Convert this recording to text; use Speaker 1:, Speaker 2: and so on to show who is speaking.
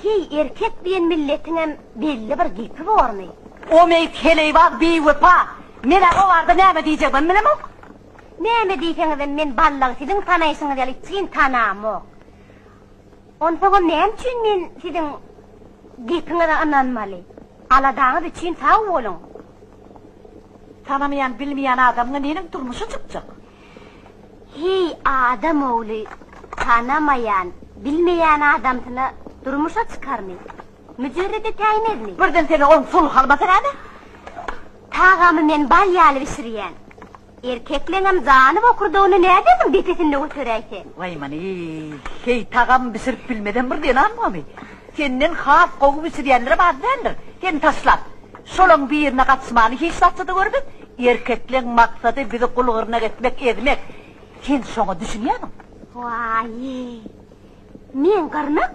Speaker 1: Hey erkek diyen milletine belli bir gipi varını.
Speaker 2: O meykeleyvaz bir vıpa. Mene o vardı neyme diyecek ben mene mok?
Speaker 1: Neyme diyseniz men ballan sizin tanıysınız yani sizin tanağım o. Ondan neyim için men sizin gipine de anlanmalı. Aladağınız için sağ olun.
Speaker 2: Tanımayan bilmeyen adamın neyin durmuşu çıkacak?
Speaker 1: Hey adam oğlu tanımayan, bilmeyen adamsına durmuşa çıkarmayın. Mücerrede tayin edin.
Speaker 2: Birden seni on sulh almasın hadi.
Speaker 1: Tağamı men balyalı bisiriyen. Erkeklerim zanı okurduğunu ne edesin bitesinde oturaysa.
Speaker 2: Vay mani, hey tağam bisirip bilmeden bir diyen anmamı. Senin has kovu bisiriyenleri bazıdandır. Sen taşlat. Şolun bir yerine kaçmanı hiç tatlıda gördün. Erkeklerin maksadı bizi kulağına etmek, ezmek. Sen şunu düşünüyorsun.
Speaker 1: Vay, men kırnak